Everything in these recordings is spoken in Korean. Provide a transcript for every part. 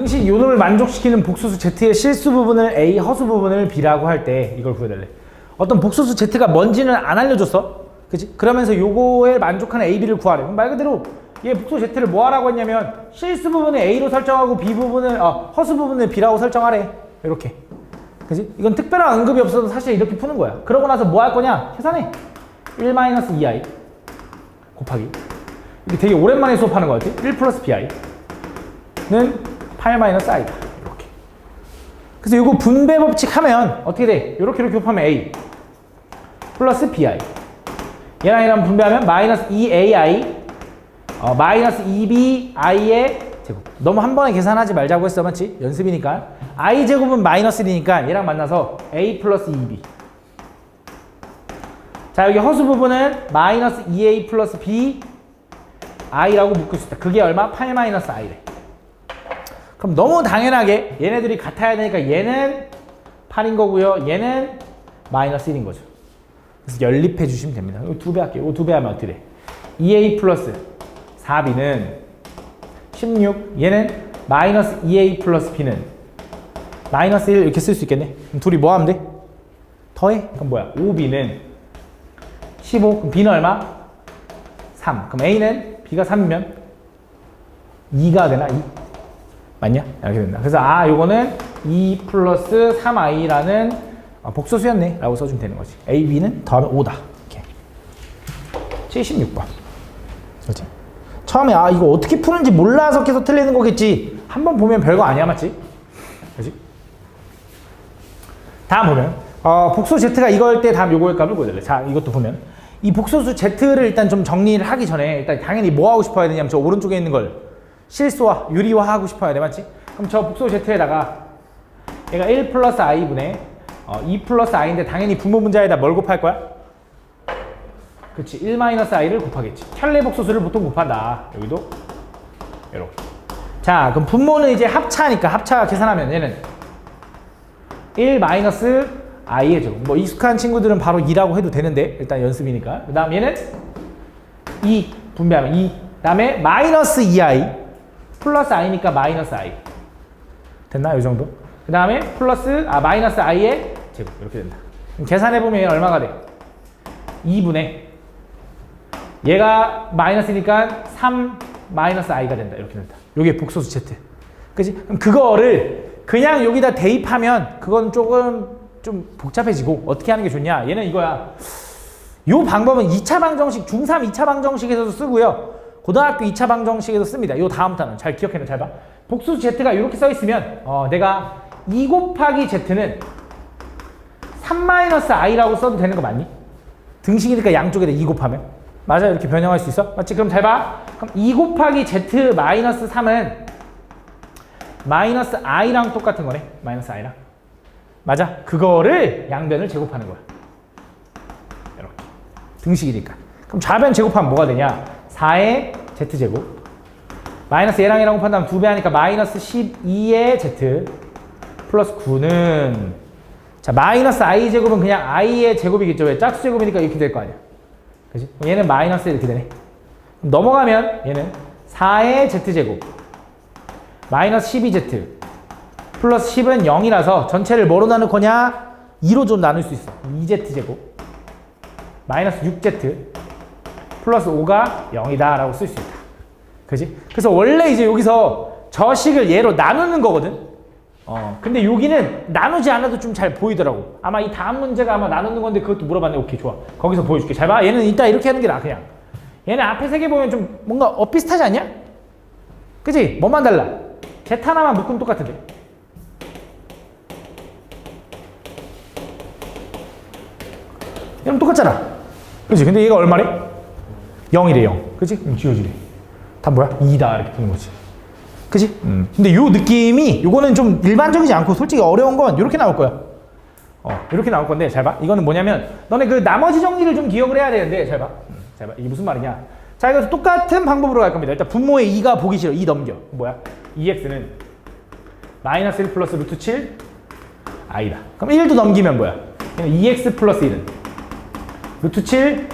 등식 요놈을 만족시키는 복소수 Z의 실수 부분을 A, 허수 부분을 B라고 할 때 이걸 구해달래. 어떤 복소수 Z가 뭔지는 안 알려줬어. 그치? 그러면서 요거에 만족하는 A, B를 구하래. 그럼 말 그대로 얘 복소수 Z를 뭐 하라고 했냐면 실수 부분을 A로 설정하고 B 부분을 허수 부분을 B라고 설정하래. 이렇게. 그치? 이건 특별한 언급이 없어도 사실 이렇게 푸는 거야. 그러고 나서 뭐 할 거냐? 계산해. 1-2i 곱하기. 이게 되게 오랜만에 수업하는 것 같아. 1 플러스 bi는 8-i다. 이렇게. 그래서 이거 분배 법칙 하면 어떻게 돼? 이렇게 곱하면 a 플러스 bi. 얘랑 얘랑 분배하면 마이너스 2ai 마이너스 2bi의 제곱. 너무 한 번에 계산하지 말자고 했어. 맞지? 연습이니까. i 제곱은 마이너스 1이니까 얘랑 만나서 a 플러스 2b. 자, 여기 허수 부분은 마이너스 2a 플러스 b i라고 묶을 수 있다. 그게 얼마? 8-i래. 그럼 너무 당연하게 얘네들이 같아야 되니까 얘는 8인 거고요. 얘는 마이너스 1인 거죠. 그래서 연립해 주시면 됩니다. 이거 2배 할게요. 이거 2배 하면 어떻게 돼? 2a 플러스 4b는 16. 얘는 마이너스 2a 플러스 b는 마이너스 1 이렇게 쓸 수 있겠네. 그럼 둘이 뭐 하면 돼? 더해. 그럼 뭐야? 5b는 15. 그럼 b는 얼마? 3. 그럼 a는 b가 3이면 2가 되나? 2? 맞냐? 이렇게 된다. 그래서 요거는 2 플러스 3i라는 복소수였네 라고 써주면 되는 거지. a, b는 더하면 5다. 이렇게. 76번. 그렇지? 처음에 이거 어떻게 푸는지 몰라서 계속 틀리는 거겠지. 한번 보면 별거 아니야. 맞지? 그렇지? 다음 보면 복소 Z가 이걸 때 다음 요거의 값을 보여달래. 자, 이것도 보면 이 복소수 Z를 일단 좀 정리를 하기 전에 일단 당연히 뭐 하고 싶어야 되냐면 저 오른쪽에 있는 걸 실수화, 유리화 하고 싶어야 돼. 맞지? 그럼 저 복소수 Z에다가 얘가 1 플러스 i분의 2 플러스 i인데 당연히 분모 분자에다 뭘 곱할 거야? 그치, 1 마이너스 i를 곱하겠지. 켤레 복소수를 보통 곱한다. 여기도 이렇게. 자, 그럼 분모는 이제 합차니까 합차 계산하면 얘는 1 마이너스 i의 제곱. 뭐 익숙한 친구들은 바로 2라고 해도 되는데 일단 연습이니까. 그 다음 얘는 2 분배하면 2. 그 다음에 마이너스 2i 플러스 i니까 마이너스 i. 됐나? 이 정도. 그 다음에 플러스 마이너스 i의 제곱. 이렇게 된다. 그럼 계산해보면 얘는 얼마가 돼? 2분의 얘가 마이너스니까 3 마이너스 i가 된다. 이렇게 된다. 요게 복소수 Z. 그치? 그럼 그거를 그냥 여기다 대입하면 그건 조금 좀 복잡해지고 어떻게 하는 게 좋냐? 얘는 이거야. 요 방법은 2차 방정식, 중3 2차 방정식에서도 쓰고요. 고등학교 2차 방정식에서 씁니다. 요 다음 단원 잘 기억해놔. 잘 봐. 복수수 Z가 이렇게 써 있으면 내가 2 곱하기 Z는 3-i라고 써도 되는 거 맞니? 등식이니까 양쪽에다 2 곱하면. 맞아? 이렇게 변형할 수 있어? 맞지? 그럼 잘 봐. 그럼 2 곱하기 Z 마이너스 3은 마이너스 i랑 똑같은 거네. 마이너스 i랑. 맞아? 그거를 양변을 제곱하는 거야. 이렇게. 등식이니까. 그럼 좌변 제곱하면 뭐가 되냐? 4의 Z제곱. 마이너스 얘랑 얘랑 곱한다면 2배 하니까 마이너스 12의 Z 플러스 9는 자, 마이너스 i제곱은 그냥 i의 제곱이겠죠. 왜? 짝수 제곱이니까 이렇게 될 거 아니야. 그치? 얘는 마이너스 이렇게 되네. 그럼 넘어가면 얘는 4의 Z제곱 마이너스 12Z 플러스 10은 0이라서 전체를 뭐로 나눌 거냐? 2로 좀 나눌 수 있어. 2Z제곱 마이너스 6Z 플러스 5가 0이다 라고 쓸 수 있다. 그지? 그래서 원래 이제 여기서 저 식을 얘로 나누는 거거든. 근데 여기는 나누지 않아도 좀 잘 보이더라고. 아마 이 다음 문제가 아마 나누는 건데 그것도 물어봤네. 오케이, 좋아. 거기서 보여줄게. 잘 봐. 얘는 이따 이렇게 하는 게 나아. 그냥 얘는 앞에 세 개 보면 좀 뭔가 비슷하지 않냐? 그지? 뭐만 달라? Z 하나만 묶으면 똑같은데. 얘는 똑같잖아. 그지? 근데 얘가 얼마래? 0이래. 0. 그지? 그럼 지워지래. 다 뭐야? 2다 이렇게 푸는 거지. 그지? 근데 요 느낌이 요거는 좀 일반적이지 않고 솔직히 어려운 건 이렇게 나올 거야. 이렇게 나올 건데 잘 봐. 이거는 뭐냐면 너네 그 나머지 정리를 좀 기억을 해야 되는데 잘 봐. 잘 봐. 이게 무슨 말이냐? 자, 이거 똑같은 방법으로 갈 겁니다. 일단 분모의 2가 보기 싫어. 2 넘겨. 뭐야? 2x는 마이너스 1 플러스 루트 7 i다. 그럼 1도 넘기면 뭐야? 2x 플러스 1은 루트 7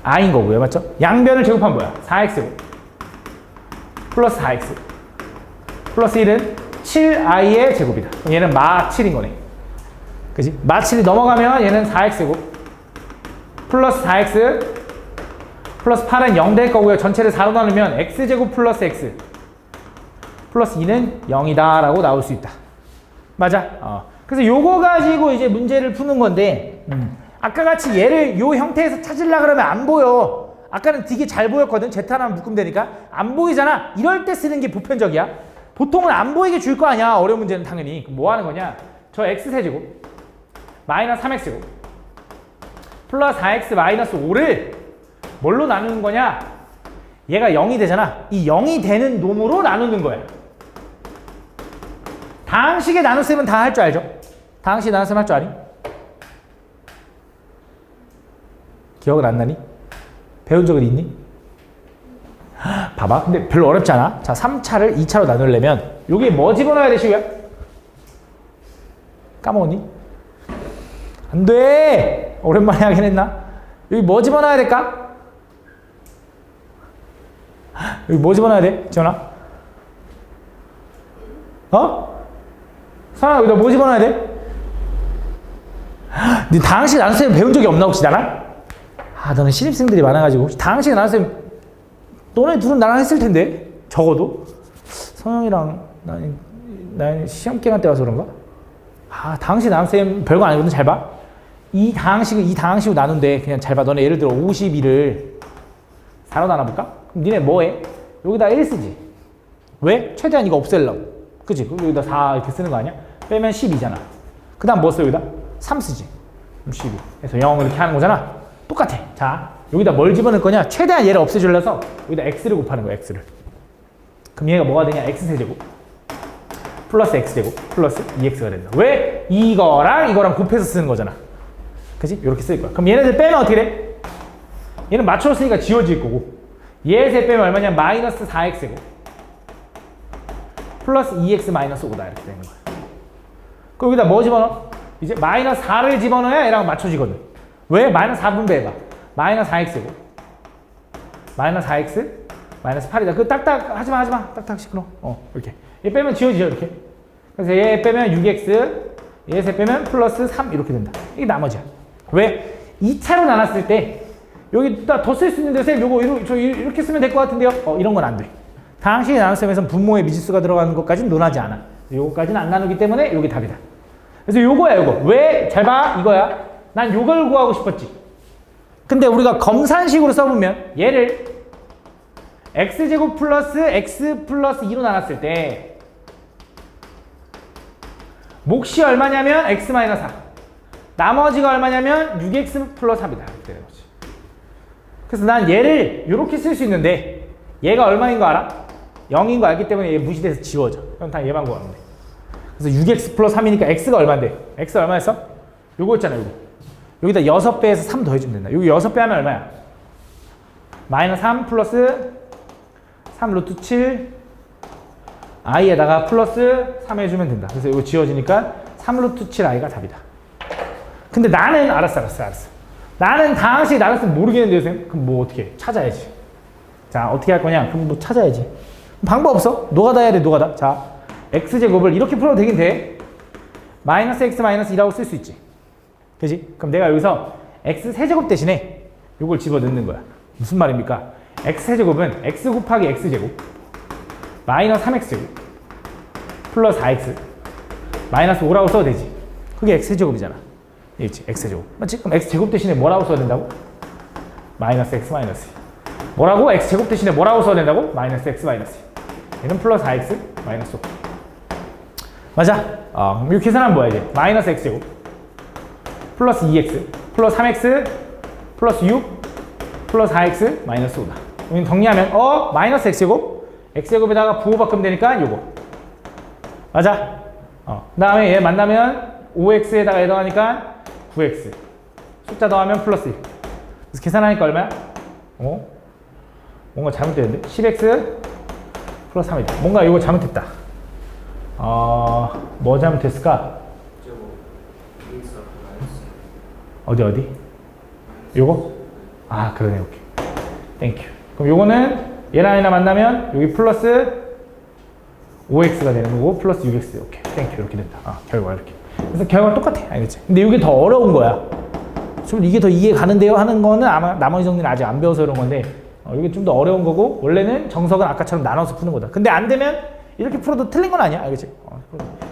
i인 거고요. 맞죠? 양변을 제곱하면 뭐야? 4x 플러스 4x 플러스 1은 7i의 제곱이다. 그럼 얘는 마 7인 거네. 그지? 마 7이 넘어가면 얘는 4x제곱 플러스 4x 플러스 8은 0 될 거고요. 전체를 4로 나누면 x제곱 플러스 x 플러스 2는 0이다 라고 나올 수 있다. 맞아? 그래서 요거 가지고 이제 문제를 푸는 건데 아까 같이 얘를 요 형태에서 찾으려고 그러면 안 보여. 아까는 되게 잘 보였거든. z 하나만 묶으면 되니까 안 보이잖아. 이럴 때 쓰는 게 보편적이야. 보통은 안 보이게 줄 거 아니야. 어려운 문제는 당연히. 그럼 뭐 하는 거냐? 저 x세제곱 마이너스 3x제곱 플러스 4x 마이너스 5를 뭘로 나누는 거냐? 얘가 0이 되잖아. 이 0이 되는 놈으로 나누는 거야. 다항식에 나눗셈은 다 할 줄 알죠? 다항식 나눗셈 할 줄 아니? 기억은 안 나니? 배운 적은 있니? 봐봐. 근데 별로 어렵지 않아. 자, 3차를 2차로 나누려면 여기에 뭐 집어넣어야 돼, 시우야? 까먹었니? 안 돼! 오랜만에 하긴 했나? 여기 뭐 집어넣어야 될까? 여기 뭐 집어넣어야 돼? 지원아? 선아, 여기다 뭐 집어넣어야 돼? 네 다항식 나눗셈 배운 적이 없나 혹시 나랑? 너는 신입생들이 많아가지고 다항식 나눗셈 너네 둘은 나랑 했을 텐데 적어도 성영이랑 나는 시험 기간 때 와서 그런가? 다항식 나눗셈 별거 아니거든. 잘 봐. 이 다항식을 이 다항식으로 나눈데 그냥 잘 봐. 너네 예를 들어 52를 4로 나눠볼까? 그럼 니네 뭐해? 여기다 1 쓰지. 왜? 최대한 이거 없애려고. 그치? 그럼 여기다 4 이렇게 쓰는 거 아니야? 빼면 12잖아. 그 다음 뭐 써? 여기다 3 쓰지. 그럼 12. 그래서 0 이렇게 하는 거잖아. 똑같아. 자, 여기다 뭘 집어넣을 거냐? 최대한 얘를 없애주려서 여기다 x를 곱하는 거야. x를. 그럼 얘가 뭐가 되냐? x세제곱 플러스 x제곱 플러스 2x가 된다. 왜? 이거랑 곱해서 쓰는 거잖아. 그치? 이렇게 쓸 거야. 그럼 얘네들 빼면 어떻게 돼? 얘는 맞춰줬으니까 지워질 거고 얘에서 빼면 얼마냐? 마이너스 4x제곱 플러스 2x 마이너스 5다 이렇게 되는 거야. 그럼 여기다 뭐 집어넣어? 이제 마이너스 4를 집어넣어야 얘랑 맞춰지거든. 왜? 마이너스 4분배 해봐. 마이너스 4x제곱 마이너스 4x 마이너스 8이다. 그 딱딱 하지마 딱딱 시끄러. 이렇게 얘 빼면 지워지죠 이렇게. 그래서 얘 빼면 6x 얘에서 빼면 플러스 3 이렇게 된다. 이게 나머지야. 왜? 2차로 나눴을 때 여기다 더 쓸 수 있는데 쌤 요거 이렇게 쓰면 될 것 같은데요? 이런 건 안 돼. 다항식의 나눗셈에서는 분모에 미지수가 들어가는 것까지는 논하지 않아. 요거까지는 안 나누기 때문에 요게 답이다. 그래서 요거야 요거. 왜? 잘 봐. 이거야. 난 요걸 구하고 싶었지. 근데 우리가 검산식으로 써보면 얘를 x제곱 플러스 x 플러스 2로 나눴을 때 몫이 얼마냐면 x 마이너스 4 나머지가 얼마냐면 6x 플러스 3이다 이렇게 되는 거지. 그래서 난 얘를 이렇게 쓸 수 있는데 얘가 얼마인 거 알아? 0인 거 알기 때문에 얘 무시돼서 지워져. 그럼 다 얘만 구하면 돼. 그래서 6x 플러스 3이니까 x가 얼마인데? x가 얼마였어? 요거 있잖아 요거. 여기다 6배에서 3 더해주면 된다. 여기 6배 하면 얼마야? 마이너스 3 플러스 3 루트 7 i에다가 플러스 3 해주면 된다. 그래서 이거 지워지니까 3 루트 7 i가 답이다. 근데 나는 알았어. 나는 다항식 나눴으면 모르겠는데 선생님? 그럼 뭐 어떻게 해? 찾아야지. 자 어떻게 할 거냐? 그럼 뭐 찾아야지. 방법 없어. 노가다 해야 돼. 노가다. 자 x제곱을 이렇게 풀어도 되긴 돼. 마이너스 x 마이너스 2라고 쓸 수 있지. 그지? 그럼 내가 여기서 x세제곱 대신에 이걸 집어넣는 거야. 무슨 말입니까? x세제곱은 x 곱하기 x제곱 마이너스 3x제곱 플러스 4x 마이너스 5라고 써도 되지. 그게 x세제곱이잖아. 있지? x제곱. 맞지? 그럼 x제곱 대신에 뭐라고 써야 된다고? 마이너스 x 마이너스 2. 뭐라고? x제곱 대신에 뭐라고 써야 된다고? 마이너스 x 마이너스 2. 얘는 플러스 4x 마이너스 5. 맞아? 그럼 이렇게 계산하면 뭐야 이제? 마이너스 x제곱 플러스 2x 플러스 3x 플러스 6 플러스 4x 마이너스 5다. 여기 정리하면 마이너스 x제곱 x제곱에다가 부호 바꾸면 되니까 요거. 맞아? 그 다음에 얘 만나면 5x에다가 해당하니까 9x 숫자 더하면 플러스 1. 그래서 계산하니까 얼마야? 뭔가 잘못됐는데? 10x 플러스 3이다. 뭔가 이거 잘못했다. 뭐 잘못했을까? 어디? 요거? 그러네. 오케이. 땡큐. 그럼 요거는 얘랑 얘랑 만나면 여기 플러스 5x가 되는 거고 플러스 6x. 오케이, 땡큐. 이렇게 된다. 결과가 이렇게. 그래서 결과가 똑같아. 알겠지? 근데 이게 더 어려운 거야. 좀 이게 더 이해 가는데요 하는 거는 아마 나머지 정리는 아직 안 배워서 그런 건데 이게 좀 더 어려운 거고 원래는 정석은 아까처럼 나눠서 푸는 거다. 근데 안 되면 이렇게 풀어도 틀린 건 아니야. 알겠지?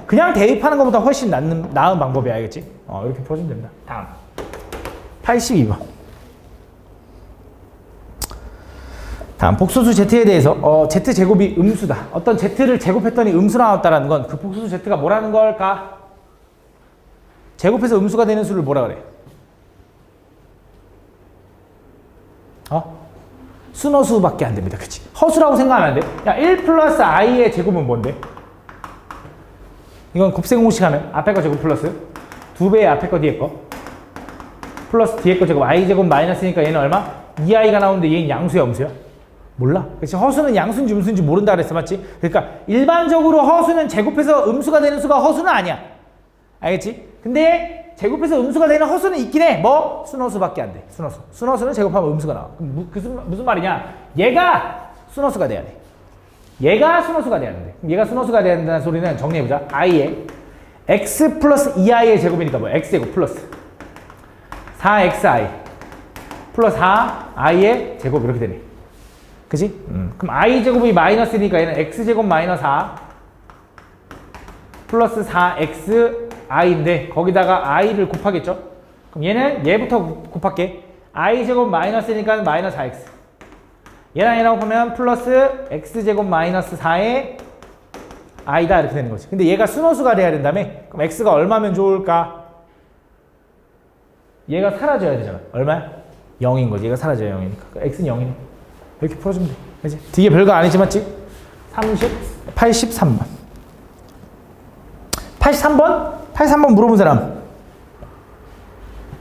그냥 대입하는 것보다 훨씬 나은 방법이야. 알겠지? 이렇게 풀어주면 됩니다. 다음 82번. 다음 복소수 z에 대해서 z제곱이 음수다. 어떤 z를 제곱했더니 음수 나왔다라는 건 그 복소수 z가 뭐라는 걸까? 제곱해서 음수가 되는 수를 뭐라 그래? 순허수밖에 안 됩니다. 그치? 허수라고 생각하면 안 돼. 야, 1 플러스 i의 제곱은 뭔데? 이건 곱셈 공식 하면 앞에 거 제곱 플러스 2배의 앞에 거 뒤에 거 플러스 뒤에 거 제곱 i 제곱 마이너스니까 얘는 얼마? 2i가 나오는데 얘는 양수야 음수야? 몰라. 그치? 허수는 양수인지 음수인지 모른다 그랬어. 맞지? 그러니까 일반적으로 허수는 제곱해서 음수가 되는 수가 허수는 아니야. 알겠지? 근데 제곱해서 음수가 되는 허수는 있긴 해. 뭐? 순허수밖에 안 돼. 순허수. 순허수는 제곱하면 음수가 나와. 그럼 무슨 말이냐? 얘가 순허수가 돼야 돼. 얘가 순허수가 돼야 돼. 얘가 순허수가 돼야 된다는 소리는 정리해보자. i의 x 플러스 2i의 제곱이니까 뭐야? x제곱 플러스 4xi 플러스 4i의 제곱 이렇게 되네. 그치? 그럼 i제곱이 마이너스니까 얘는 x제곱 마이너스 4 플러스 4xi인데 거기다가 i를 곱하겠죠? 그럼 얘는 얘부터 곱할게. i제곱 마이너스니까 마이너스 4x 얘랑 곱하면 플러스 x제곱 마이너스 4의 i다 이렇게 되는 거지. 근데 얘가 순허수가 돼야 된다며? 그럼 x가 얼마면 좋을까? 얘가 사라져야 되잖아. 얼마야? 0인 거지. 얘가 사라져야 0이니까. x는 0이네. 이렇게 풀어주면 돼. 그치? 되게 별거 아니지 맞지? 83번. 83번? 83번 물어본 사람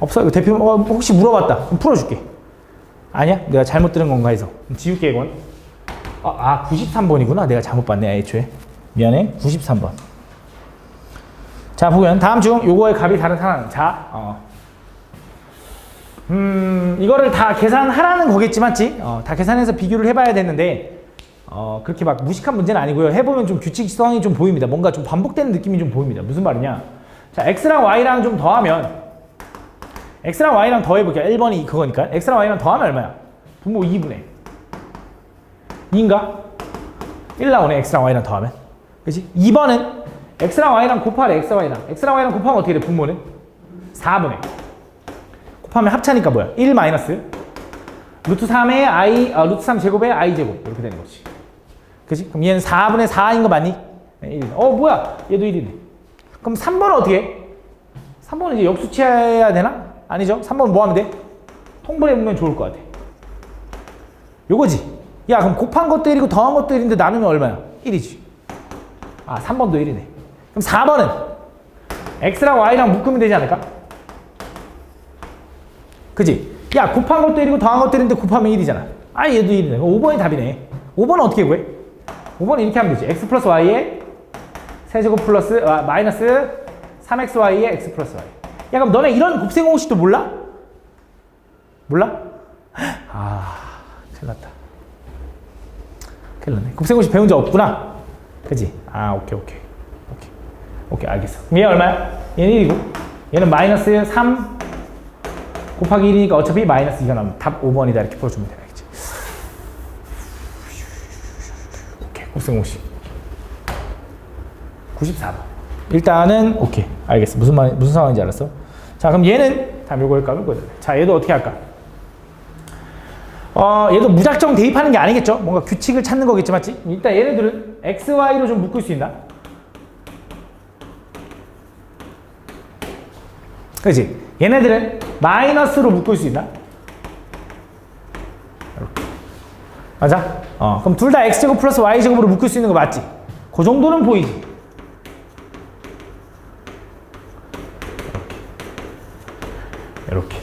없어? 이거 대표 혹시 물어봤다. 그럼 풀어줄게. 아니야? 내가 잘못 들은 건가 해서. 그럼 지울게 이건. 93번이구나. 내가 잘못 봤네 애초에. 미안해. 93번. 자 보면 다음 중 요거의 값이 다른 상황. 자 이거를 다 계산하라는 거겠지 맞지? 다 계산해서 비교를 해봐야 되는데 그렇게 막 무식한 문제는 아니고요. 해보면 좀 규칙성이 좀 보입니다. 뭔가 좀 반복되는 느낌이 좀 보입니다. 무슨 말이냐? 자, x랑 y랑 좀 더하면 x랑 y랑 더해볼게요. 1번이 그거니까. x랑 y랑 더하면 얼마야? 분모 2분의 2인가? 1 나오네. x랑 y랑 더하면. 그치? 2번은 x랑 y랑 곱하래. x랑 y랑 곱하면 어떻게 돼? 분모는? 4분의 곱하면 합차니까 뭐야? 1 마이너스 루트 3의 i, 루트 3 제곱의 i 제곱 이렇게 되는 거지. 그치? 그럼 얘는 4분의 4인 거 맞니? 1이네. 뭐야? 얘도 1이네. 그럼 3번은 어떻게 해? 3번은 이제 역수치해야 되나? 아니죠? 3번은 뭐 하면 돼? 통분해보면 좋을 것 같아. 요거지. 야 그럼 곱한 것도 1이고 더한 것도 1인데 나누면 얼마야? 1이지. 3번도 1이네. 그럼 4번은 x랑 y랑 묶으면 되지 않을까? 그지? 야 곱한 것도 1이고 더한 것도 1인데 곱하면 1이잖아. 얘도 1이네. 5번이 답이네. 5번은 어떻게 구해? 5번은 이렇게 하면 되지. x 플러스 y의 세제곱 플러스 마이너스 3xy의 x 플러스 y. 야 그럼 너네 이런 곱셈 공식도 몰라? 몰라? 큰일 났다. 큰일 났네. 곱셈 공식 배운 적 없구나. 그지? 오케이 알겠어. 그럼 얘 얼마야? 얘는 1이고 얘는 마이너스 3 곱하기 1이니까 어차피 마이너스 2가 나오면 답 5번이다 이렇게 풀어주면 되겠지. 오케이 곱셈 공식 94번. 일단은 오케이 알겠어. 무슨 상황인지 알았어. 자 그럼 얘는 다음 요거 할까? 자 얘도 어떻게 할까? 얘도 무작정 대입하는 게 아니겠죠? 뭔가 규칙을 찾는 거겠지 맞지? 일단 얘네들은 x, y로 좀 묶을 수 있나? 그치? 얘네들은 마이너스로 묶을 수 있나? 이렇게. 맞아? 그럼 둘 다 x제곱 플러스 y제곱으로 묶을 수 있는 거 맞지? 그 정도는 보이지? 이렇게.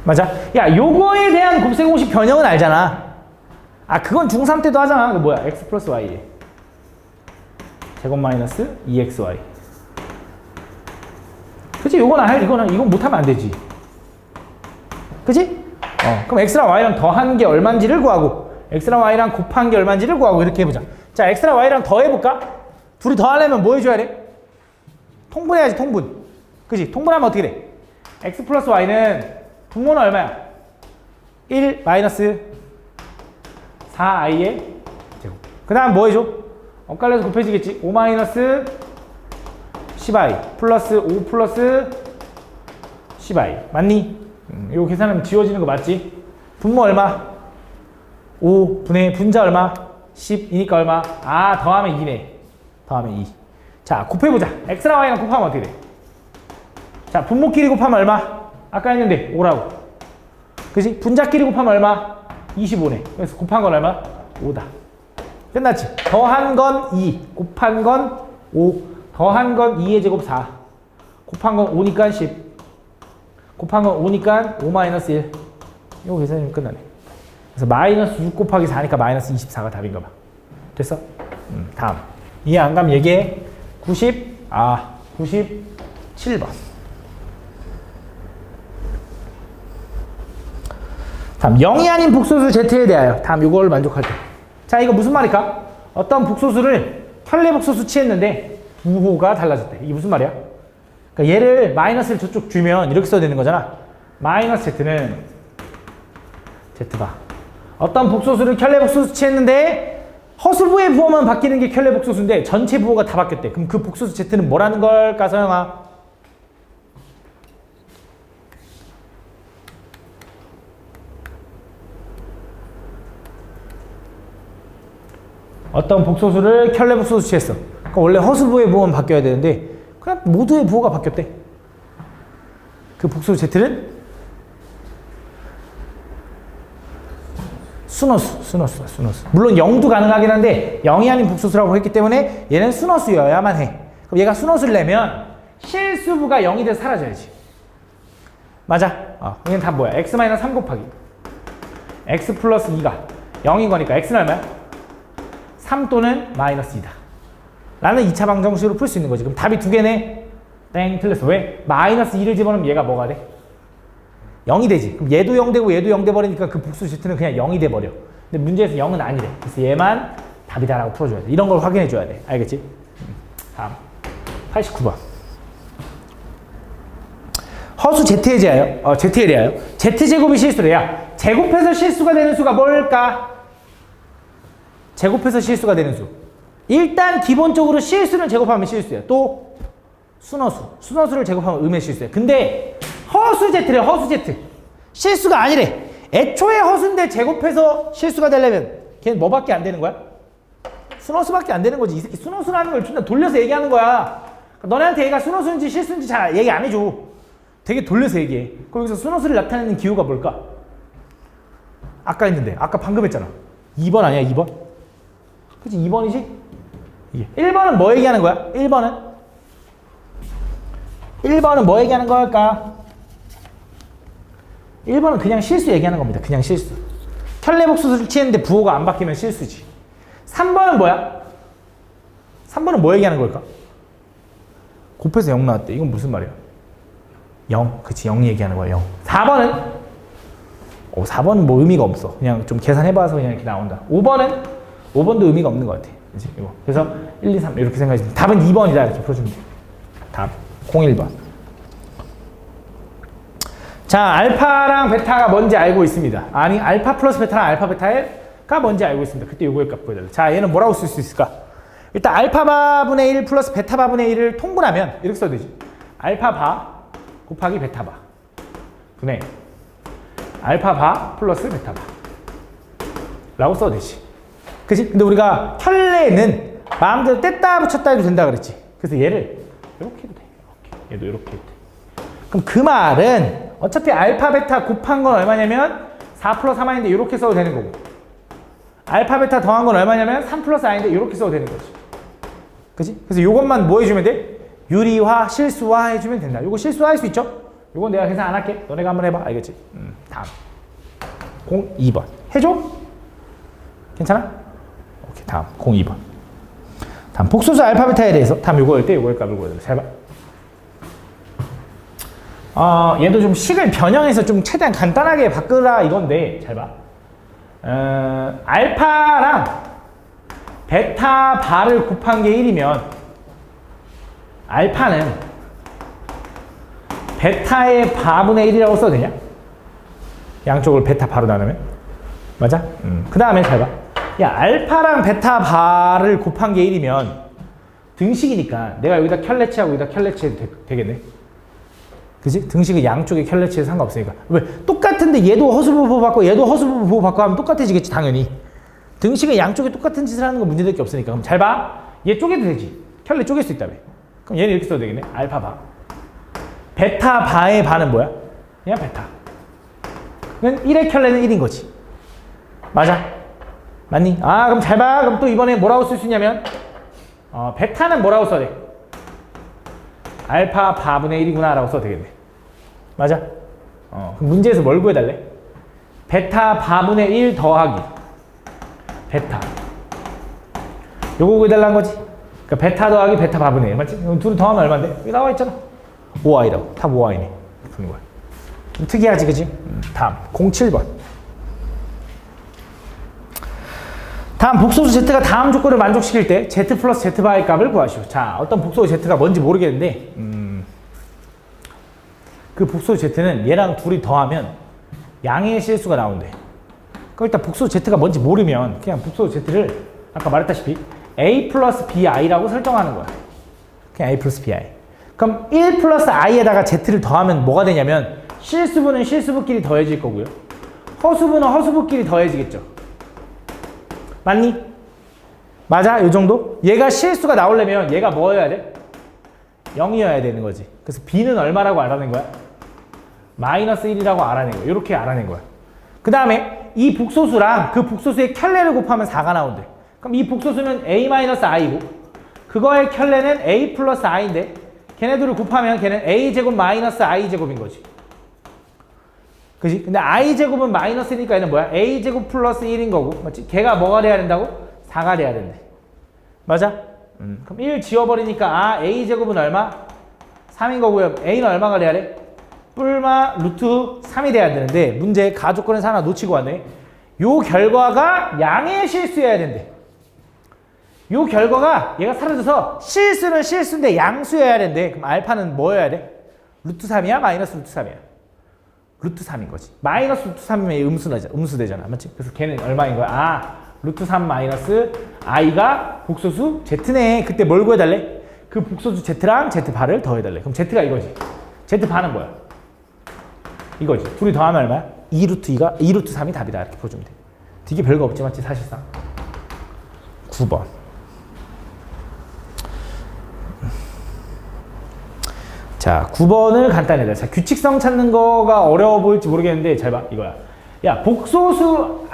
맞아? 야, 요거에 대한 곱셈 공식 변형은 알잖아. 그건 중3 때도 하잖아. 그 뭐야? x 플러스 y 제곱 마이너스 2xy. 그치? 이건 못하면 안 되지. 그치? 그럼 x랑 y랑 더한 게 얼마인지를 구하고 x랑 y랑 곱한 게 얼마인지를 구하고 이렇게 해보자. 자, x랑 y랑 더해볼까? 둘이 더하려면 뭐 해줘야 돼? 통분해야지, 통분. 그지? 통분하면 어떻게 돼? x 플러스 y는 분모는 얼마야? 1 마이너스 4i의 제곱. 그 다음 뭐 해줘? 엇갈려서 곱해지겠지? 5 마이너스 10i 플러스 5 플러스 10i. 맞니? 이거 계산하면 지워지는 거 맞지? 분모 얼마? 5 분의 분자 얼마? 10이니까 얼마? 아, 더하면 2네. 더하면 2. 자, 곱해보자. x랑 y랑 곱하면 어떻게 돼? 자, 분모끼리 곱하면 얼마? 아까 했는데 5라고. 그지? 분자끼리 곱하면 얼마? 25네. 그래서 곱한 건 얼마? 5다. 끝났지? 더한 건 2, 곱한 건 5, 더한 건 2의 제곱 4, 곱한 건 5니까 10, 곱한 건 5니까 5 마이너스 1. 이거 계산이면 끝나네. 그래서 마이너스 6 곱하기 4니까 마이너스 24가 답인가 봐. 됐어? 다음. 이해 안 가면 얘기해. 97번. 다음, 0이 아닌 북소수 Z에 대하여. 다음, 이걸 만족할 때. 자, 이거 무슨 말일까? 어떤 북소수를 혈례북소수 취했는데 부호가 달라졌대. 이게 무슨 말이야? 그러니까 얘를 마이너스를 저쪽 주면 이렇게 써야 되는 거잖아. 마이너스 Z는 Z바. 어떤 북소수를 혈례북소수 취했는데 허수부의 부호만 바뀌는 게 혈례북소수인데 전체 부호가 다 바뀌었대. 그럼 그 북소수 Z는 뭐라는 걸까, 서영아? 어떤 복소수를 혈례북소수 취했어. 그러니까 원래 허수부의 부호만 바뀌어야 되는데 그냥 모두의 부호가 바뀌었대. 그 복소수 Z는 순허수다, 순허수. 물론 0도 가능하긴 한데 0이 아닌 복소수라고 했기 때문에 얘는 순허수여야만 해. 그럼 얘가 순허수를 내면 실수부가 0이 돼서 사라져야지. 맞아? 이건 다 뭐야? x-3 곱하기 x 플러스 2가 0인 거니까 x는 얼마야? 3 또는 마이너스 2다. 라는 2차 방정식으로 풀 수 있는 거지. 그럼 답이 두 개네? 땡, 틀렸어. 왜? 마이너스 2를 집어넣으면 얘가 뭐가 돼? 0이 되지. 그럼 얘도 0 되고 얘도 0 돼버리니까 그 북수 Z는 그냥 0이 돼버려. 근데 문제에서 0은 아니래. 그래서 얘만 답이다라고 풀어줘야 돼. 이런 걸 확인해줘야 돼. 알겠지? 다음. 89번. 허수 Z에 대하여, Z에 대하여 Z제곱이 실수래야. 제곱해서 실수가 되는 수가 뭘까? 제곱해서 실수가 되는 수. 일단 기본적으로 실수를 제곱하면 실수야. 또 순허수. 순허수를 제곱하면 음의 실수야. 근데 허수 Z래, 허수 Z. 실수가 아니래. 애초에 허수인데 제곱해서 실수가 되려면 걔는 뭐밖에 안 되는 거야? 순허수밖에 안 되는 거지. 이 새끼 순허수라는 걸 존나 돌려서 얘기하는 거야. 너네한테 얘가 순허수인지 실수인지 잘 얘기 안 해줘. 되게 돌려서 얘기해. 거기서 순허수를 나타내는 기호가 뭘까? 아까 했는데. 아까 방금 했잖아. 2번 아니야, 2번? 그치, 2번이지? 1번은 뭐 얘기하는 거야? 1번은 뭐 얘기하는 걸까? 1번은 그냥 실수 얘기하는 겁니다. 그냥 실수. 혈례복수를 취했는데 부호가 안 바뀌면 실수지. 3번은 뭐야? 3번은 뭐 얘기하는 걸까? 곱해서 0 나왔대. 이건 무슨 말이야? 0. 그치, 0 얘기하는 거야, 0. 4번은? 4번은 뭐 의미가 없어. 그냥 좀 계산해봐서 그냥 이렇게 나온다. 5번도 의미가 없는 것 같아. 그치? 이거. 그래서 1, 2, 3 이렇게 생각하시면 답은 2번이다. 이렇게 풀어주면 돼. 답 01번. 자, 알파랑 베타가 뭔지 알고 있습니다. 아니, 알파 플러스 베타랑 알파 베타가 뭔지 알고 있습니다. 그때 요거의 값 보여달라. 자, 얘는 뭐라고 쓸 수 있을까? 일단 알파바분의 1 플러스 베타바분의 1을 통분하면 이렇게 써도 되지. 알파바 곱하기 베타바 분의 알파바 플러스 베타바 라고 써도 되지. 그치? 근데 우리가 혈례는 마음대로 뗐다 붙였다 해도 된다 그랬지. 그래서 얘를 이렇게 해도 돼. 이렇게. 얘도 이렇게 해도 돼. 그럼 그 말은 어차피 알파 베타 곱한 건 얼마냐면 4 플러스 3i인데 이렇게 써도 되는 거고, 알파 베타 더한 건 얼마냐면 3 플러스 i인데 이렇게 써도 되는 거지. 그치? 그래서 이것만 뭐 해주면 돼? 유리화, 실수화 해주면 된다. 이거 실수화 할 수 있죠? 이건 내가 계산 안 할게. 너네가 한번 해봐. 알겠지? 다음 02번 해줘? 괜찮아? 오케이. 다음 02번. 다음 복소수 알파 베타에 대해서 다음 요거일 때 요거의 값을 구해야 돼. 잘 봐. 얘도 좀 식을 변형해서 좀 최대한 간단하게 바꾸라 이건데 잘 봐. 알파랑 베타 바를 곱한 게 1이면 알파는 베타의 바분의 1이라고 써도 되냐? 양쪽을 베타 바로 나누면? 맞아? 그 다음에 잘 봐. 야, 알파랑 베타 바를 곱한 게 1이면 등식이니까 내가 여기다 켤레치하고 여기다 켤레치해도 되겠네? 그지? 등식은 양쪽에 켤레치해도 상관없으니까. 왜? 똑같은데 얘도 허수부 보호 받고 얘도 허수부 보호 받고 하면 똑같아지겠지, 당연히. 등식은 양쪽에 똑같은 짓을 하는 건 문제될 게 없으니까. 그럼 잘 봐. 얘 쪼개도 되지. 켤레 쪼갤 수 있다며. 그럼 얘는 이렇게 써도 되겠네. 알파 바. 베타 바의 바는 뭐야? 그냥 베타. 그럼 1의 켤레는 1인 거지. 맞아? 맞니? 아, 그럼 잘 봐. 그럼 또 이번에 뭐라고 쓸 수 있냐면 베타는 뭐라고 써야 돼? 알파 바분의 1이구나 라고 써도 되겠네. 맞아? 그럼 문제에서 뭘 구해달래? 베타 바분의 1 더하기 베타. 요거 구해달라는 거지. 그러니까 베타 더하기 베타 바분의 1. 맞지? 그럼 둘을 더하면 얼마인데? 여기 나와 있잖아. 5i라고. 답 5i네. 푸는 거야. 좀 특이하지, 그지? 다음 07번. 다음 복소수 z가 다음 조건을 만족시킬 때 z 플러스 z바의 값을 구하시오. 자, 어떤 복소수 z가 뭔지 모르겠는데 그 복소수 z는 얘랑 둘이 더하면 양의 실수가 나온대. 그럼 일단 복소수 z가 뭔지 모르면 그냥 복소수 z를 아까 말했다시피 a 플러스 bi라고 설정하는 거야. 그냥 a 플러스 bi. 그럼 1 플러스 i에다가 z를 더하면 뭐가 되냐면 실수분은 실수분끼리 더해질 거고요. 허수분은 허수분끼리 더해지겠죠. 맞니? 맞아? 요 정도? 얘가 실수가 나오려면 얘가 뭐여야 돼? 0이어야 되는 거지. 그래서 b는 얼마라고 알아낸 거야? 마이너스 1이라고 알아낸 거야. 이렇게 알아낸 거야. 그 다음에 이 복소수랑 그 복소수의 켤레를 곱하면 4가 나온대. 그럼 이 복소수는 a-i고 그거의 켤레는 a 플러스 i인데 걔네들을 곱하면 걔는 a제곱 마이너스 i제곱인 거지. 그지? 근데 i제곱은 마이너스니까 얘는 뭐야? a제곱 플러스 1인 거고. 맞지? 걔가 뭐가 돼야 된다고? 4가 돼야 된대. 맞아? 그럼 1 지워버리니까 a제곱은 얼마? 3인 거고요. a는 얼마가 돼야 돼? 뿔마 루트 3이 돼야 되는데 문제 가조건에서 하나 놓치고 왔네. 요 결과가 양의 실수여야 된대. 요 결과가 얘가 사라져서 실수는 실수인데 양수여야 된대. 그럼 알파는 뭐여야 돼? 루트 3이야? 마이너스 루트 3이야? 루트 3인 거지. 마이너스 루트 3이면 음수 되잖아. 맞지? 그래서 걔는 얼마인 거야? 루트 3 마이너스 i가 복소수 z네. 그때 뭘 구해달래? 그 복소수 z랑 z바를 더해달래. 그럼 z가 이거지. z바는 뭐야? 이거지. 둘이 더하면 얼마야? 2루트 2가 2루트 3이 답이다. 이렇게 풀어주면 돼. 되게 별거 없지, 맞지? 사실상. 9번. 자, 9번을 간단히 해라. 자, 규칙성 찾는 거가 어려워 보일지 모르겠는데 잘 봐. 이거야. 야, 복소수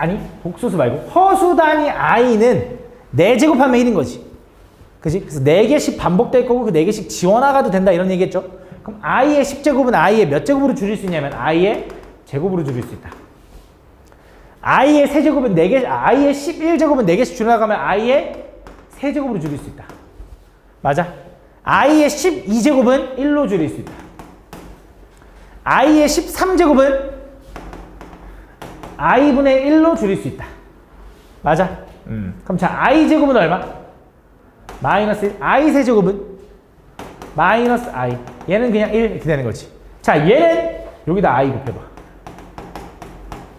말고 허수 단위 i는 4제곱하면 1인 거지. 그지? 그래서 4개씩 반복될 거고 그 4개씩 지워나가도 된다 이런 얘기겠죠? 그럼 i의 10제곱은 i의 몇 제곱으로 줄일 수 있냐면 i의 제곱으로 줄일 수 있다. i의 세제곱은 4개, i의 11제곱은 4개씩 줄여나가면 i의 세제곱으로 줄일 수 있다. 맞아? i의 12제곱은 1로 줄일 수 있다. i의 13제곱은 i분의 1로 줄일 수 있다. 맞아? 그럼 자, i제곱은 얼마? 마이너스 1. i세제곱은 마이너스 i. 얘는 그냥 1 이렇게 되는 거지. 자, 얘는 여기다 i 곱해봐.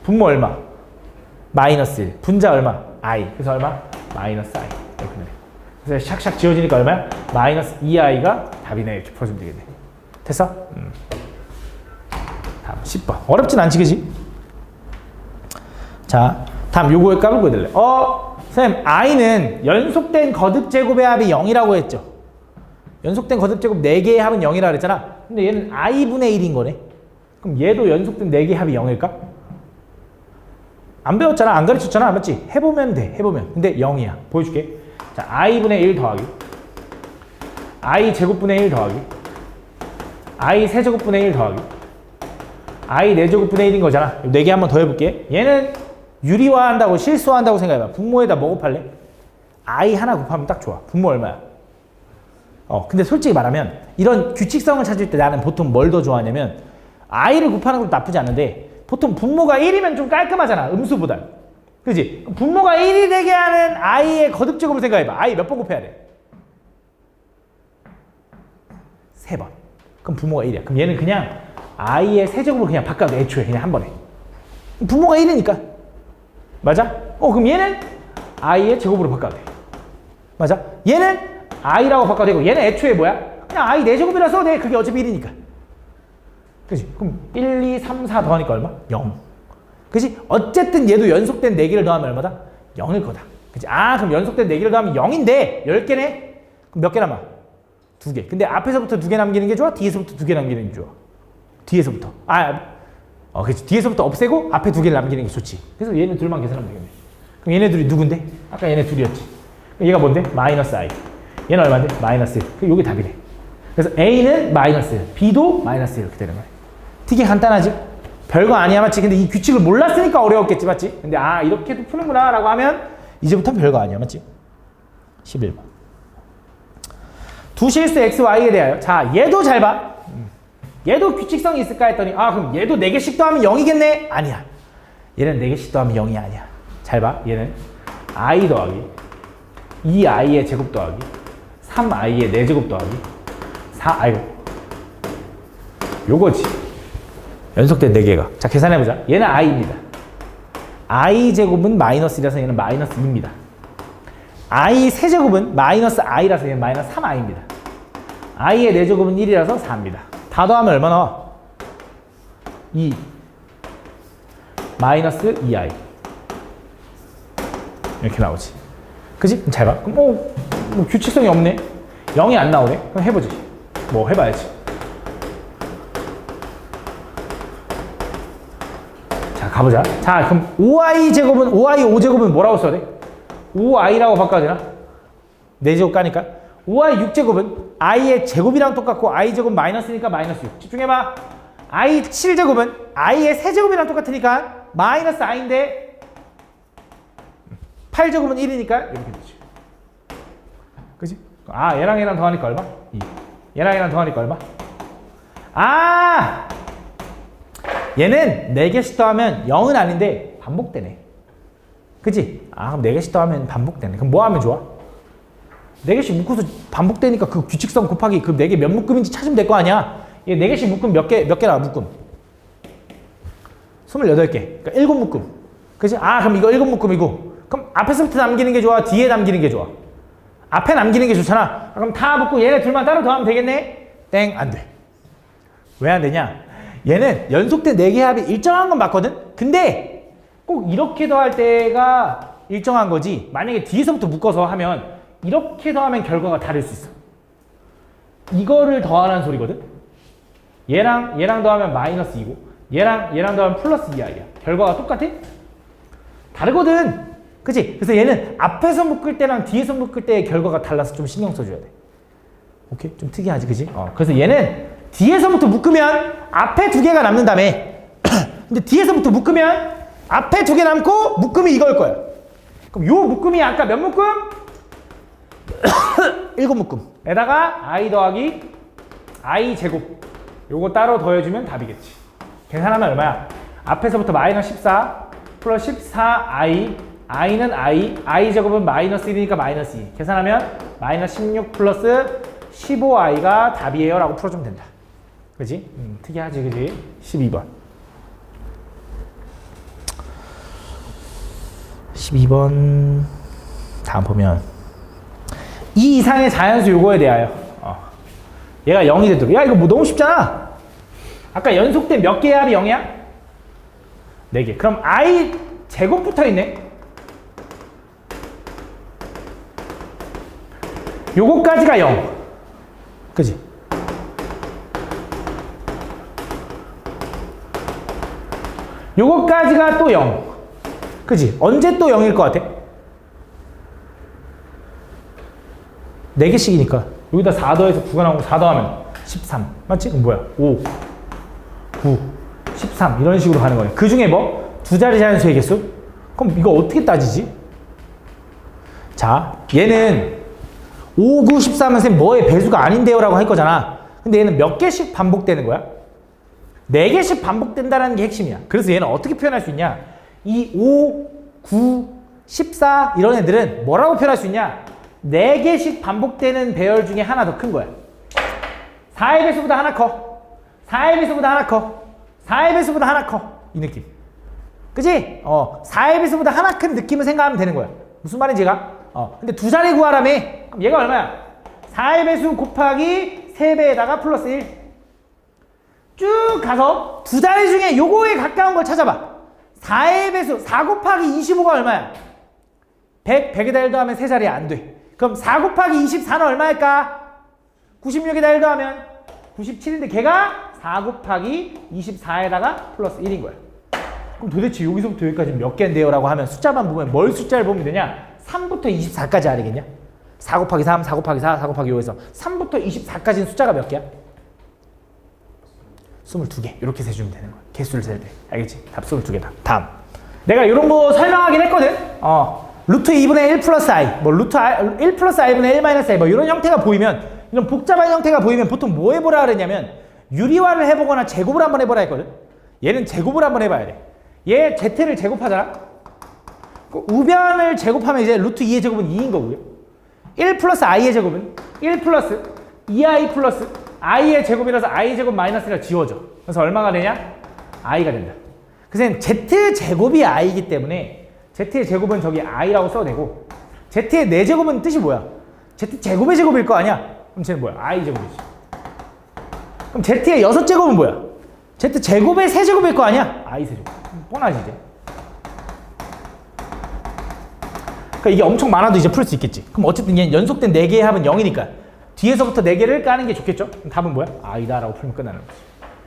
분모 얼마? 마이너스 1. 분자 얼마? i. 그래서 얼마? 마이너스 i. 이렇게 되네. 그래서 샥샥 지워지니까 얼마야? 마이너스 2i가 답이네. 이렇게 풀어주면 되겠네. 됐어? 다음 10번. 어렵진 않지, 그지? 자, 다음 요거의 값을 구해달래. 선생님, i는 연속된 거듭제곱의 합이 0이라고 했죠? 연속된 거듭제곱 4개의 합은 0이라고 그랬잖아. 근데 얘는 i분의 1인 거네. 그럼 얘도 연속된 4개의 합이 0일까? 안 배웠잖아. 안 가르쳤잖아. 맞지? 해보면 돼. 해보면. 근데 0이야. 보여줄게. 자, i분의 1 더하기 i 제곱분의 1 더하기 i 세제곱분의 1 더하기 i 4제곱분의 1인 거잖아. 4개 한번 더 해볼게. 얘는 유리화한다고 실수한다고 생각해봐. 분모에다 뭐 곱할래? i 하나 곱하면 딱 좋아. 분모 얼마야? 근데 솔직히 말하면 이런 규칙성을 찾을 때 나는 보통 뭘 더 좋아하냐면 i를 곱하는 것도 나쁘지 않은데 보통 분모가 1이면 좀 깔끔하잖아. 음수보단. 그지? 분모가 1이 되게 하는 i의 거듭제곱을 생각해봐. i 몇 번 곱해야 돼? 3번. 그럼 분모가 1이야. 그럼 얘는 그냥 i의 세제곱으로 그냥 바꿔도 애초에 그냥 한 번에. 분모가 1이니까. 맞아? 그럼 얘는 i의 제곱으로 바꿔도 돼. 맞아? 얘는 i라고 바꿔도 되고 얘는 애초에 뭐야? 그냥 i 4제곱이라 써도 돼. 그게 어차피 1이니까. 그지? 그럼 1, 2, 3, 4 더하니까 얼마? 0. 그지? 어쨌든 얘도 연속된 4개를 더하면 얼마다? 0일 거다. 그지? 그럼 연속된 4개를 더하면 0인데 10개네? 그럼 몇 개 남아? 2개. 근데 앞에서부터 2개 남기는 게 좋아? 뒤에서부터 2개 남기는 게 좋아? 뒤에서부터. 그치. 뒤에서부터 없애고 앞에 2개를 남기는 게 좋지. 그래서 얘네 둘만 계산하면 되겠네. 그럼 얘네 둘이 누군데? 아까 얘네 둘이었지. 얘가 뭔데? 마이너스 i. 얘는 얼마인데? 마이너스 1. 그럼 요게 답이래. 그래서 a는 마이너스 1, b도 마이너스 1 이렇게 되는 거야. 되게 간단하지? 별거 아니야, 맞지? 근데 이 규칙을 몰랐으니까 어려웠겠지, 맞지? 근데 이렇게도 푸는구나 라고 하면 이제부터는 별거 아니야, 맞지? 11번. 두 실수 x, y에 대하여. 자, 얘도 잘 봐. 얘도 규칙성이 있을까 했더니 그럼 얘도 4개씩 더하면 0이겠네? 아니야. 얘는 4개씩 더하면 0이 아니야. 잘 봐. 얘는 i 더하기 2i의 제곱 더하기 3i의 4제곱 더하기 4, 요거지. 연속된 4개가. 자, 계산해보자. 얘는 i입니다. i 제곱은 마이너스 1이라서 얘는 마이너스 2입니다. i 세제곱은 마이너스 i라서 얘는 마이너스 3i입니다. i의 4제곱은 1이라서 4입니다. 다 더하면 얼마 나와? 2 마이너스 2i 이렇게 나오지. 그지? 그럼 잘 봐. 그럼 뭐 규칙성이 없네. 0이 안 나오네. 그럼 해보지. 뭐 해봐야지. 자, 가보자. 자, 그럼 5i 제곱은 5제곱은 뭐라고 써야 돼? 5i라고 바꿔야 되나? 4제곱 까니까. 5i 6제곱은 i의 제곱이랑 똑같고 i 제곱 마이너스니까 마이너스 6. 집중해봐. i 7제곱은 i의 세제곱이랑 똑같으니까 마이너스 i인데 8제곱은 1이니까 이렇게 되지. 그지? 얘랑 더하니까 얼마? 2. 얘랑 더하니까 얼마? 얘는 4개씩 더하면 0은 아닌데 반복되네. 그지? 그럼 4개씩 더하면 반복되네. 그럼 뭐 하면 좋아? 4개씩 묶어서 반복되니까 그 규칙성 곱하기 그 4개 몇 묶음인지 찾으면 될 거 아니야. 얘 4개씩 묶음 몇 개 나와 묶음? 28개. 그러니까 7묶음. 그지? 그럼 이거 7묶음이고. 그럼 앞에서부터 남기는 게 좋아? 뒤에 남기는 게 좋아? 앞에 남기는 게 좋잖아. 그럼 다 묶고 얘네 둘만 따로 더하면 되겠네? 땡, 안 돼. 왜 안 되냐? 얘는 연속된 4개 합이 일정한 건 맞거든? 근데 꼭 이렇게 더할 때가 일정한 거지. 만약에 뒤에서부터 묶어서 하면 이렇게 더하면 결과가 다를 수 있어. 이거를 더하라는 소리거든? 얘랑 더하면 마이너스 2고 얘랑 더하면 플러스 2i야. 결과가 똑같아? 다르거든? 그치? 그래서 얘는 앞에서 묶을 때랑 뒤에서 묶을 때의 결과가 달라서 좀 신경 써줘야 돼. 오케이? 좀 특이하지, 그치? 그래서 얘는 뒤에서부터 묶으면 앞에 2개가 남는다며. 근데 뒤에서부터 묶으면 앞에 2개 남고 묶음이 이걸 거야. 그럼 요 묶음이 아까 몇 묶음? 7묶음에다가 i 더하기 i 제곱 요거 따로 더해주면 답이겠지. 계산하면 얼마야? 앞에서부터 마이너스 14 플러스 14i i는 i 제곱은 마이너스 1이니까 마이너스 2 계산하면 마이너스 16 플러스 15i가 답이에요 라고 풀어주면 된다. 그지? 특이하지, 그지? 12번 12번 다음 보면 이 이상의 자연수 요거에 대하여 얘가 0이 되도록. 야, 이거 뭐 너무 쉽잖아. 아까 연속된 몇 개의 합이 0이야? 4개. 그럼 i 제곱 붙어 있네. 요거까지가 0. 그지? 요거까지가 또 0. 그지? 언제 또 0일 것 같아? 4개씩이니까 여기다 4 더해서 9가 나오고 4 더하면 13 맞지? 그럼 뭐야? 5 9 13 이런 식으로 가는 거네. 그 중에 뭐? 두 자리 자연수의 개수? 그럼 이거 어떻게 따지지? 자, 얘는 5, 9, 13은 선생님 뭐의 배수가 아닌데요 라고 할 거잖아. 근데 얘는 몇 개씩 반복되는 거야? 4개씩 반복된다는 게 핵심이야. 그래서 얘는 어떻게 표현할 수 있냐? 이 5, 9, 14 이런 애들은 뭐라고 표현할 수 있냐? 4개씩 반복되는 배열 중에 하나 더 큰 거야. 4의 배수보다 하나 커. 4의 배수보다 하나 커. 4의 배수보다 하나 커. 이 느낌. 그지? 4의 배수보다 하나 큰 느낌을 생각하면 되는 거야. 무슨 말인지 얘가? 근데 두 자리 구하라며. 그럼 얘가 얼마야? 4의 배수 곱하기 3배에다가 플러스 1. 쭉 가서 두 자리 중에 요거에 가까운 걸 찾아봐. 4의 배수, 4 곱하기 25가 얼마야? 100, 100에다 1 더하면 3자리 안 돼. 그럼 4 곱하기 24는 얼마일까? 96에다 1 더하면 97인데 걔가 4 곱하기 24에다가 플러스 1인 거야. 그럼 도대체 여기서부터 여기까지 몇 개인데요? 라고 하면 숫자만 보면 뭘 숫자를 보면 되냐? 3부터 24까지 알겠냐? 4 곱하기 3, 4 곱하기 4, 4 곱하기 5에서 3부터 24까지는 숫자가 몇 개야? 22개. 이렇게 세주면 되는 거야. 개수를 셀 때. 알겠지? 답 22개다. 다음. 내가 이런 거 설명하긴 했거든? 루트 2분의 1 플러스 i, 뭐 루트 1 플러스 i분의 1 마이너스 i, 뭐 이런 형태가 보이면, 이런 복잡한 형태가 보이면 보통 뭐 해보라 그랬냐면, 유리화를 해보거나 제곱을 한번 해보라 했거든? 얘는 제곱을 한번 해봐야 돼. 얘 z를 제곱하잖아? 우변을 제곱하면 이제 루트 2의 제곱은 2인 거고요. 1 플러스 i의 제곱은 1 플러스 2i 플러스 i의 제곱이라서 i의 제곱 마이너스가 지워져. 그래서 얼마가 되냐? i가 된다. 그래서 z 제곱이 i이기 때문에 z의 제곱은 저기 i라고 써도 되고, z의 4제곱은 뜻이 뭐야? z 제곱의 제곱일 거 아니야? 그럼 쟤는 뭐야? i 제곱이지. 그럼 z의 6제곱은 뭐야? z 제곱의 3제곱일 거 아니야? i 세제곱. 뻔하지 이제. 그러니까 이게 엄청 많아도 이제 풀 수 있겠지. 그럼 어쨌든 얘는 연속된 4개의 합은 0이니까 뒤에서부터 4개를 까는 게 좋겠죠? 그럼 답은 뭐야? i다 라고 풀면 끝나는 거지.